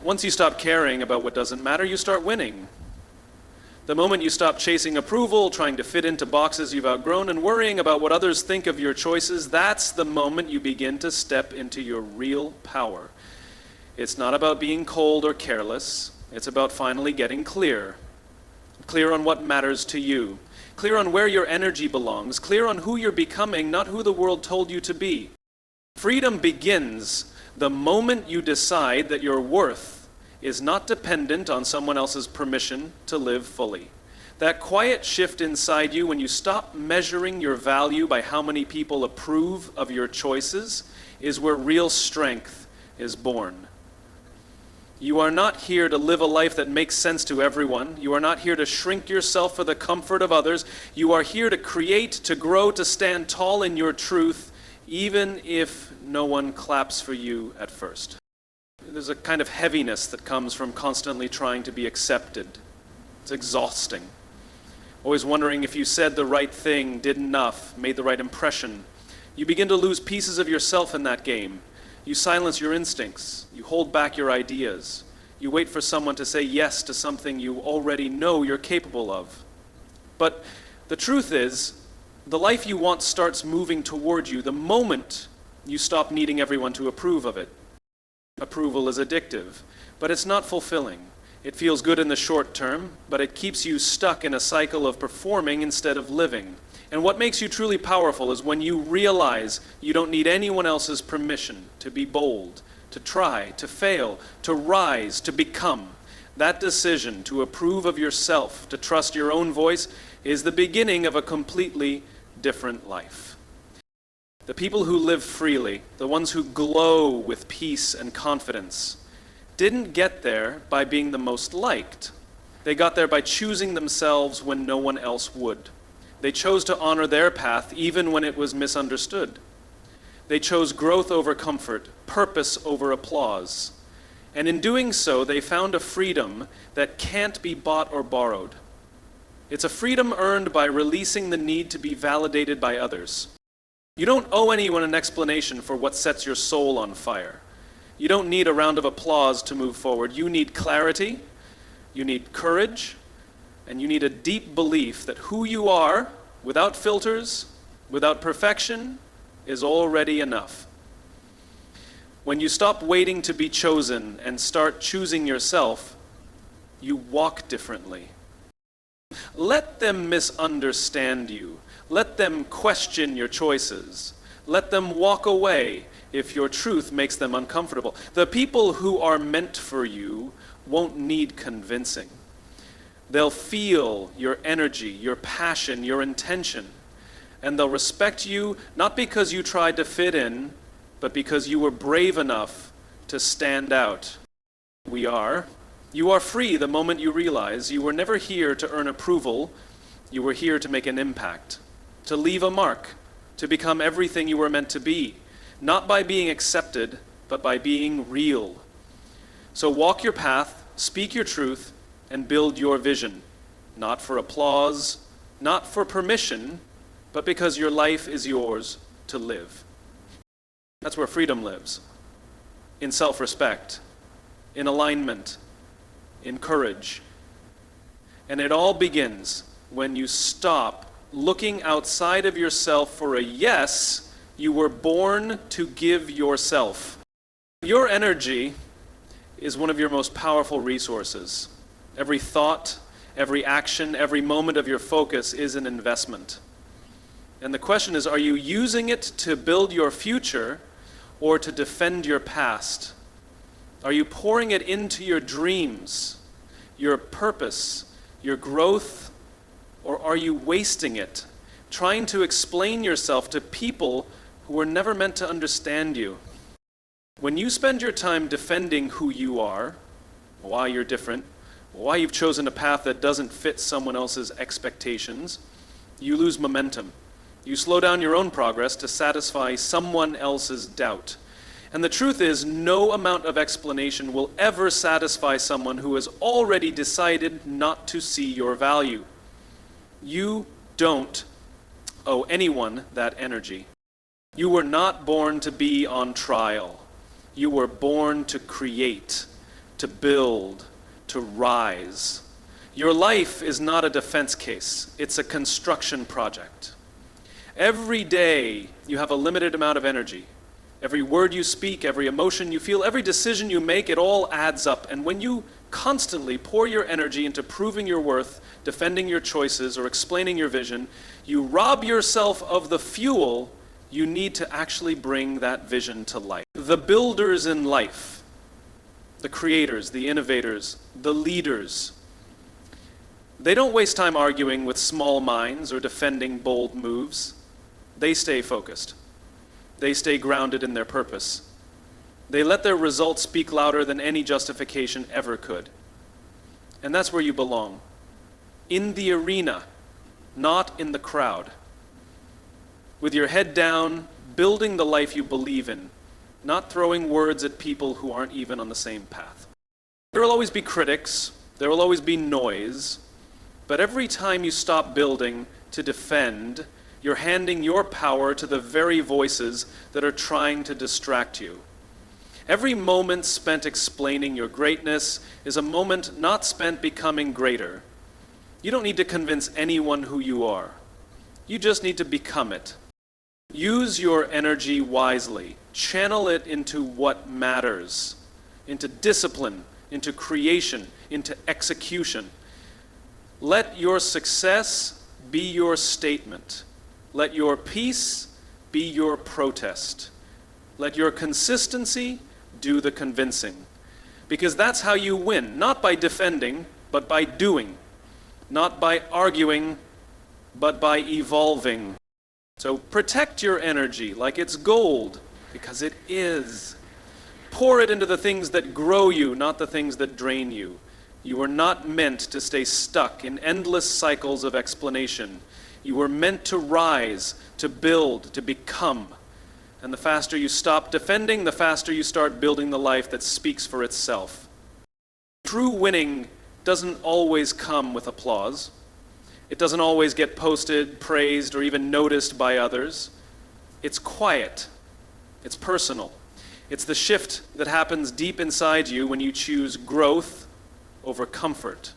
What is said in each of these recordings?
Once you stop caring about what doesn't matter, you start winning. The moment you stop chasing approval, trying to fit into boxes you've outgrown, and worrying about what others think of your choices, that's the moment you begin to step into your real power. It's not about being cold or careless. It's about finally getting clear. Clear on what matters to you. Clear on where your energy belongs. Clear on who you're becoming, not who the world told you to be. Freedom begins the moment you decide that your worth is not dependent on someone else's permission to live fully. That quiet shift inside you when you stop measuring your value by how many people approve of your choices is where real strength is born. You are not here to live a life that makes sense to everyone. You are not here to shrink yourself for the comfort of others. You are here to create, to grow, to stand tall in your truth, even if no one claps for you at first. There's a kind of heaviness that comes from constantly trying to be accepted. It's exhausting. Always wondering if you said the right thing, did enough, made the right impression. You begin to lose pieces of yourself in that game. You silence your instincts. You hold back your ideas. You wait for someone to say yes to something you already know you're capable of. But the truth is, the life you want starts moving toward you the moment you stop needing everyone to approve of it. Approval is addictive, but it's not fulfilling. It feels good in the short term, but it keeps you stuck in a cycle of performing instead of living. And what makes you truly powerful is when you realize you don't need anyone else's permission to be bold, to try, to fail, to rise, to become. That decision to approve of yourself, to trust your own voice, is the beginning of a completely different life. The people who live freely, the ones who glow with peace and confidence, didn't get there by being the most liked. They got there by choosing themselves when no one else would. They chose to honor their path even when it was misunderstood. They chose growth over comfort, purpose over applause. And in doing so, they found a freedom that can't be bought or borrowed. It's a freedom earned by releasing the need to be validated by others. You don't owe anyone an explanation for what sets your soul on fire. You don't need a round of applause to move forward. You need clarity, you need courage, and you need a deep belief that who you are, without filters, without perfection, is already enough. When you stop waiting to be chosen and start choosing yourself, you walk differently. Let them misunderstand you. Let them question your choices. Let them walk away if your truth makes them uncomfortable. The people who are meant for you won't need convincing. They'll feel your energy, your passion, your intention, and they'll respect you not because you tried to fit in, but because you were brave enough to stand out. You are free the moment you realize you were never here to earn approval. You were here to make an impact, to leave a mark, to become everything you were meant to be, not by being accepted, but by being real. So walk your path, speak your truth, and build your vision, not for applause, not for permission, but because your life is yours to live. That's where freedom lives, in self-respect, in alignment, in courage. And it all begins when you stop looking outside of yourself for a yes you were born to give yourself. Your energy is one of your most powerful resources. Every thought, every action, every moment of your focus is an investment. And the question is, are you using it to build your future or to defend your past? Are you pouring it into your dreams, your purpose, your growth, or are you wasting it, trying to explain yourself to people who were never meant to understand you? When you spend your time defending who you are, why you're different, why you've chosen a path that doesn't fit someone else's expectations, you lose momentum. You slow down your own progress to satisfy someone else's doubt. And the truth is, no amount of explanation will ever satisfy someone who has already decided not to see your value. You don't owe anyone that energy. You were not born to be on trial. You were born to create, to build, to rise. Your life is not a defense case, it's a construction project. Every day you have a limited amount of energy. Every word you speak, every emotion you feel, every decision you make, it all adds up. And when you constantly pour your energy into proving your worth, defending your choices, or explaining your vision, you rob yourself of the fuel you need to actually bring that vision to life. The builders in life, the creators, the innovators, the leaders, they don't waste time arguing with small minds or defending bold moves. They stay focused. They stay grounded in their purpose. They let their results speak louder than any justification ever could. And that's where you belong. In the arena, not in the crowd. With your head down, building the life you believe in, not throwing words at people who aren't even on the same path. There will always be critics, there will always be noise, but every time you stop building to defend, you're handing your power to the very voices that are trying to distract you. Every moment spent explaining your greatness is a moment not spent becoming greater. You don't need to convince anyone who you are. You just need to become it. Use your energy wisely. Channel it into what matters, into discipline, into creation, into execution. Let your success be your statement. Let your peace be your protest. Let your consistency do the convincing. Because that's how you win, not by defending, but by doing. Not by arguing, but by evolving. So protect your energy like it's gold, because it is. Pour it into the things that grow you, not the things that drain you. You are not meant to stay stuck in endless cycles of explanation. You were meant to rise, to build, to become. And the faster you stop defending, the faster you start building the life that speaks for itself. True winning doesn't always come with applause. It doesn't always get posted, praised, or even noticed by others. It's quiet. It's personal. It's the shift that happens deep inside you when you choose growth over comfort,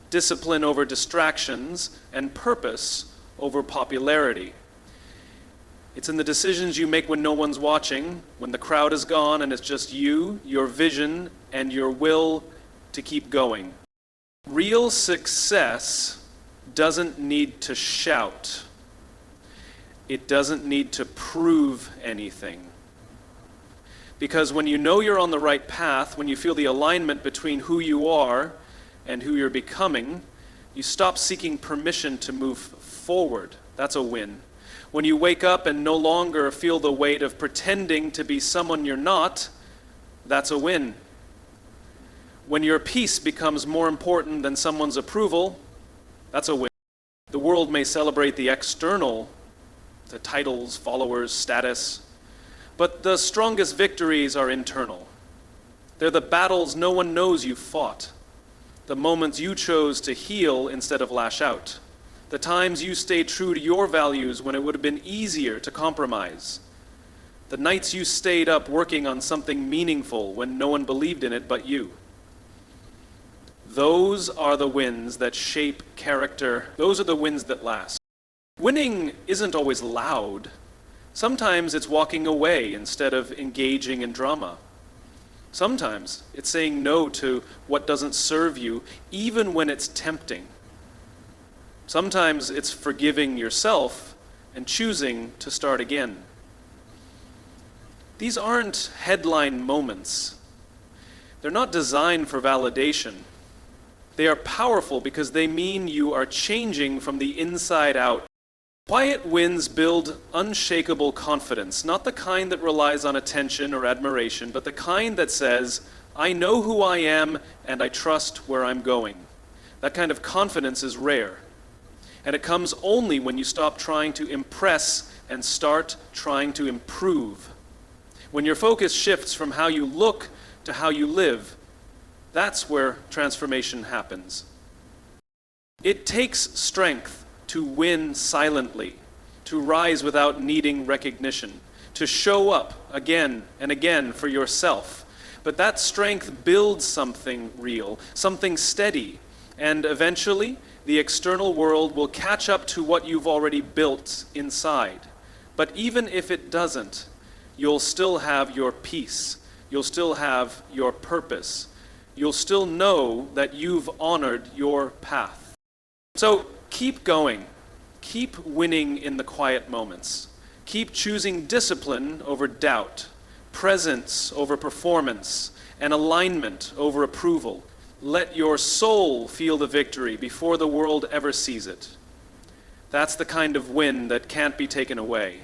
discipline over distractions, and purpose over popularity. It's in the decisions you make when no one's watching, when the crowd is gone and it's just you, your vision, and your will to keep going. Real success doesn't need to shout. It doesn't need to prove anything. Because when you know you're on the right path, when you feel the alignment between who you are and who you're becoming, you stop seeking permission to move forward. That's a win. When you wake up and no longer feel the weight of pretending to be someone you're not, that's a win. When your peace becomes more important than someone's approval, that's a win. The world may celebrate the external, the titles, followers, status, but the strongest victories are internal. They're the battles no one knows you fought, the moments you chose to heal instead of lash out, the times you stayed true to your values when it would have been easier to compromise, the nights you stayed up working on something meaningful when no one believed in it but you. Those are the wins that shape character. Those are the wins that last. Winning isn't always loud. Sometimes it's walking away instead of engaging in drama. Sometimes it's saying no to what doesn't serve you, even when it's tempting. Sometimes it's forgiving yourself and choosing to start again. These aren't headline moments. They're not designed for validation. They are powerful because they mean you are changing from the inside out. Quiet wins build unshakable confidence, not the kind that relies on attention or admiration, but the kind that says, I know who I am and I trust where I'm going. That kind of confidence is rare. And it comes only when you stop trying to impress and start trying to improve. When your focus shifts from how you look to how you live, that's where transformation happens. It takes strength to win silently, to rise without needing recognition, to show up again and again for yourself. But that strength builds something real, something steady, and eventually the external world will catch up to what you've already built inside. But even if it doesn't, you'll still have your peace. You'll still have your purpose. You'll still know that you've honored your path. So keep going. Keep winning in the quiet moments. Keep choosing discipline over doubt, presence over performance, and alignment over approval. Let your soul feel the victory before the world ever sees it. That's the kind of win that can't be taken away.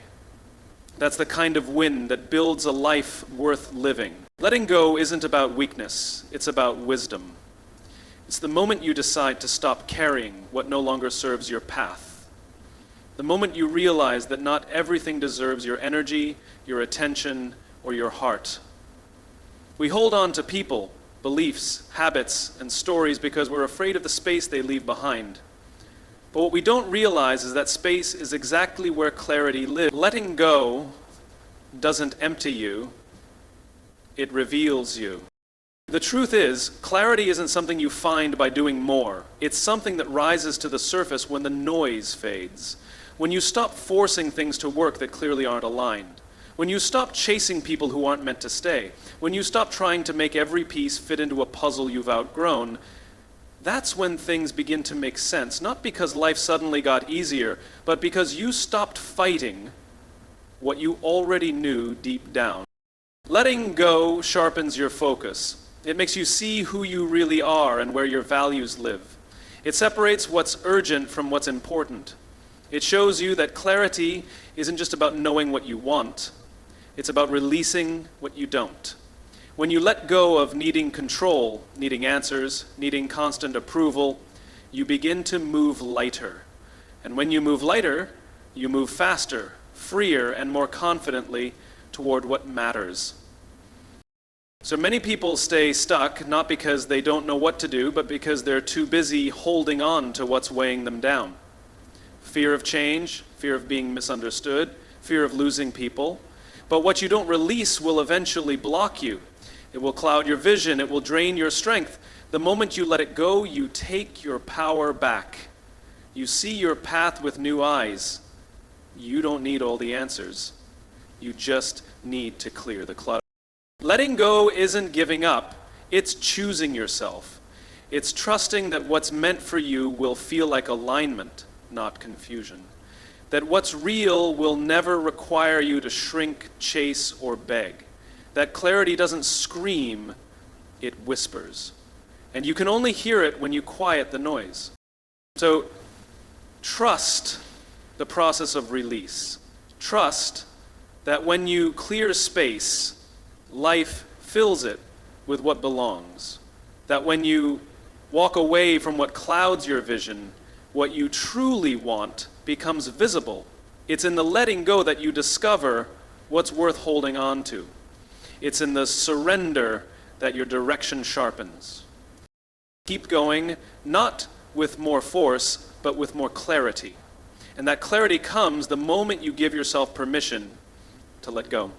That's the kind of win that builds a life worth living. Letting go isn't about weakness, it's about wisdom. It's the moment you decide to stop carrying what no longer serves your path. The moment you realize that not everything deserves your energy, your attention, or your heart. We hold on to people, beliefs, habits, and stories because we're afraid of the space they leave behind. But what we don't realize is that space is exactly where clarity lives. Letting go doesn't empty you, it reveals you. The truth is, clarity isn't something you find by doing more. It's something that rises to the surface when the noise fades. When you stop forcing things to work that clearly aren't aligned. When you stop chasing people who aren't meant to stay. When you stop trying to make every piece fit into a puzzle you've outgrown. That's when things begin to make sense, not because life suddenly got easier, but because you stopped fighting what you already knew deep down. Letting go sharpens your focus. It makes you see who you really are and where your values live. It separates what's urgent from what's important. It shows you that clarity isn't just about knowing what you want, it's about releasing what you don't. When you let go of needing control, needing answers, needing constant approval, you begin to move lighter. And when you move lighter, you move faster, freer, and more confidently toward what matters. So many people stay stuck not because they don't know what to do, but because they're too busy holding on to what's weighing them down. Fear of change, fear of being misunderstood, fear of losing people. But what you don't release will eventually block you. It will cloud your vision. It will drain your strength. The moment you let it go, you take your power back. You see your path with new eyes. You don't need all the answers. You just need to clear the clutter. Letting go isn't giving up. It's choosing yourself. It's trusting that what's meant for you will feel like alignment, not confusion. That what's real will never require you to shrink, chase, or beg. That clarity doesn't scream, it whispers. And you can only hear it when you quiet the noise. So, trust the process of release. Trust that when you clear space, life fills it with what belongs. That when you walk away from what clouds your vision, what you truly want becomes visible. It's in the letting go that you discover what's worth holding on to. It's in the surrender that your direction sharpens. Keep going, not with more force, but with more clarity. And that clarity comes the moment you give yourself permission to let go.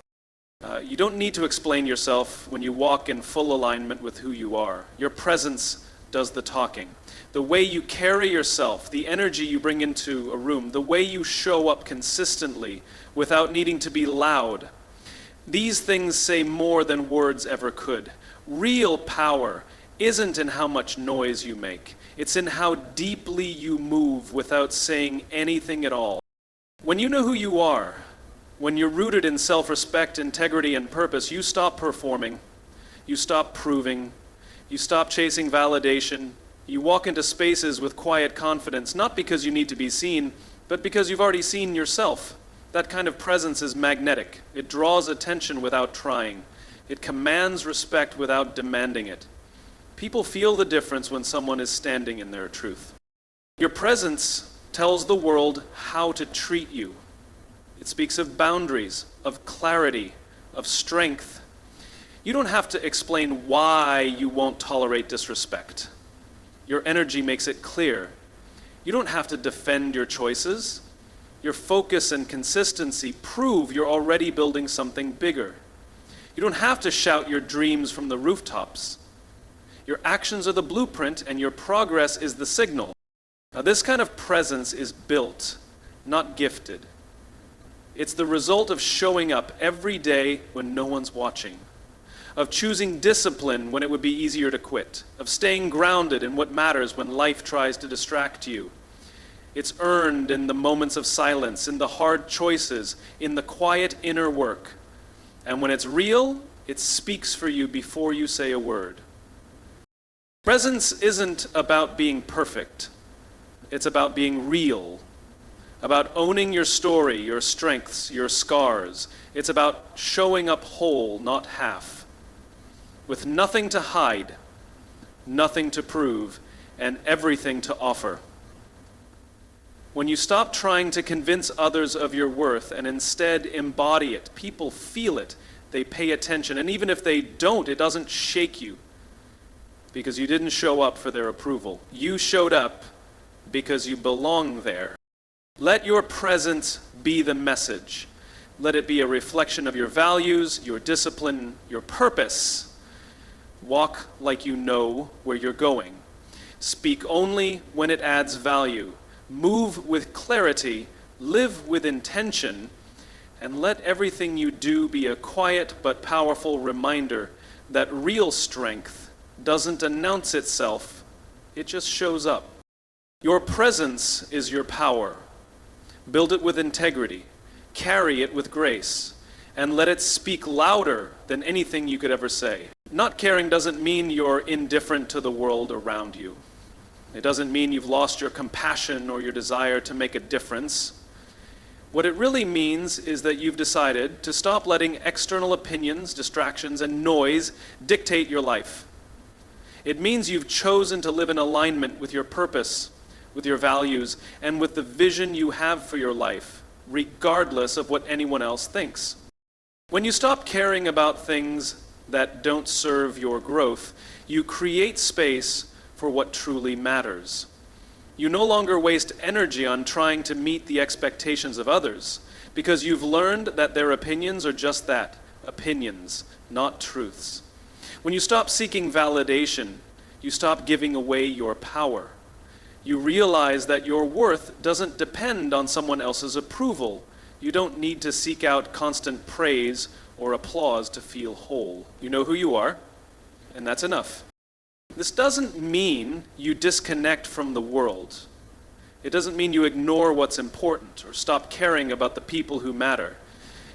You don't need to explain yourself when you walk in full alignment with who you are. Your presence does the talking. The way you carry yourself, the energy you bring into a room, the way you show up consistently without needing to be loud. These things say more than words ever could. Real power isn't in how much noise you make. It's in how deeply you move without saying anything at all. When you know who you are, when you're rooted in self-respect, integrity, and purpose, you stop performing. You stop proving. You stop chasing validation. You walk into spaces with quiet confidence, not because you need to be seen, but because you've already seen yourself. That kind of presence is magnetic. It draws attention without trying. It commands respect without demanding it. People feel the difference when someone is standing in their truth. Your presence tells the world how to treat you. It speaks of boundaries, of clarity, of strength. You don't have to explain why you won't tolerate disrespect. Your energy makes it clear. You don't have to defend your choices. Your focus and consistency prove you're already building something bigger. You don't have to shout your dreams from the rooftops. Your actions are the blueprint, and your progress is the signal. Now, this kind of presence is built, not gifted. It's the result of showing up every day when no one's watching, of choosing discipline when it would be easier to quit, of staying grounded in what matters when life tries to distract you. It's earned in the moments of silence, in the hard choices, in the quiet inner work. And when it's real, it speaks for you before you say a word. Presence isn't about being perfect. It's about being real, about owning your story, your strengths, your scars. It's about showing up whole, not half, with nothing to hide, nothing to prove, and everything to offer. When you stop trying to convince others of your worth and instead embody it, people feel it, they pay attention, and even if they don't, it doesn't shake you because you didn't show up for their approval. You showed up because you belong there. Let your presence be the message. Let it be a reflection of your values, your discipline, your purpose. Walk like you know where you're going. Speak only when it adds value. Move with clarity, live with intention, and let everything you do be a quiet but powerful reminder that real strength doesn't announce itself, it just shows up. Your presence is your power. Build it with integrity, carry it with grace, and let it speak louder than anything you could ever say. Not caring doesn't mean you're indifferent to the world around you. It doesn't mean you've lost your compassion or your desire to make a difference. What it really means is that you've decided to stop letting external opinions, distractions, and noise dictate your life. It means you've chosen to live in alignment with your purpose, with your values, and with the vision you have for your life, regardless of what anyone else thinks. When you stop caring about things that don't serve your growth, you create space for what truly matters. You no longer waste energy on trying to meet the expectations of others because you've learned that their opinions are just that, opinions, not truths. When you stop seeking validation, you stop giving away your power. You realize that your worth doesn't depend on someone else's approval. You don't need to seek out constant praise or applause to feel whole. You know who you are, and that's enough. This doesn't mean you disconnect from the world. It doesn't mean you ignore what's important or stop caring about the people who matter.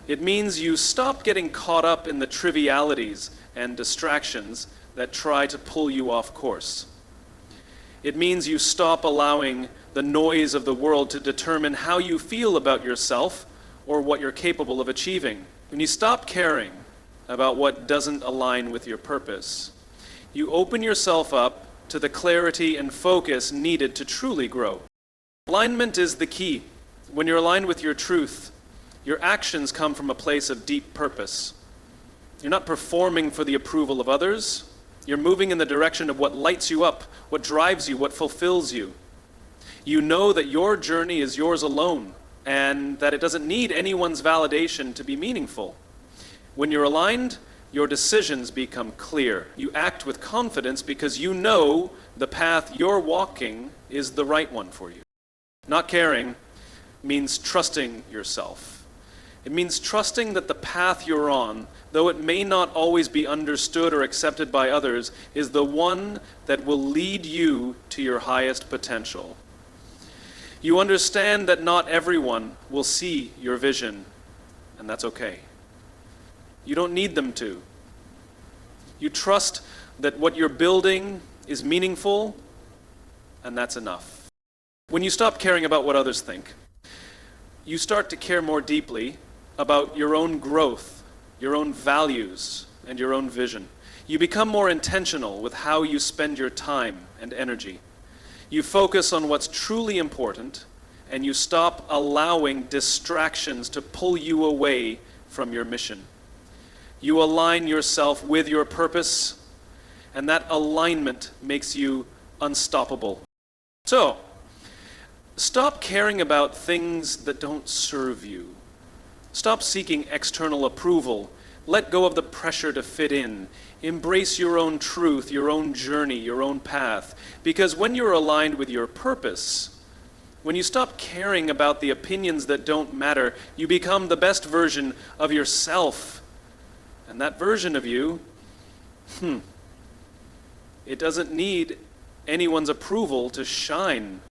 It means you stop getting caught up in the trivialities and distractions that try to pull you off course. It means you stop allowing the noise of the world to determine how you feel about yourself or what you're capable of achieving. When you stop caring about what doesn't align with your purpose, you open yourself up to the clarity and focus needed to truly grow. Alignment is the key. When you're aligned with your truth, your actions come from a place of deep purpose. You're not performing for the approval of others. You're moving in the direction of what lights you up, what drives you, what fulfills you. You know that your journey is yours alone and that it doesn't need anyone's validation to be meaningful. When you're aligned, your decisions become clear. You act with confidence because you know the path you're walking is the right one for you. Not caring means trusting yourself. It means trusting that the path you're on, though it may not always be understood or accepted by others, is the one that will lead you to your highest potential. You understand that not everyone will see your vision, and that's okay. You don't need them to. You trust that what you're building is meaningful, and that's enough. When you stop caring about what others think, you start to care more deeply about your own growth, your own values, and your own vision. You become more intentional with how you spend your time and energy. You focus on what's truly important, and you stop allowing distractions to pull you away from your mission. You align yourself with your purpose, and that alignment makes you unstoppable. So, stop caring about things that don't serve you. Stop seeking external approval. Let go of the pressure to fit in. Embrace your own truth, your own journey, your own path. Because when you're aligned with your purpose, when you stop caring about the opinions that don't matter, you become the best version of yourself. And that version of you, it doesn't need anyone's approval to shine.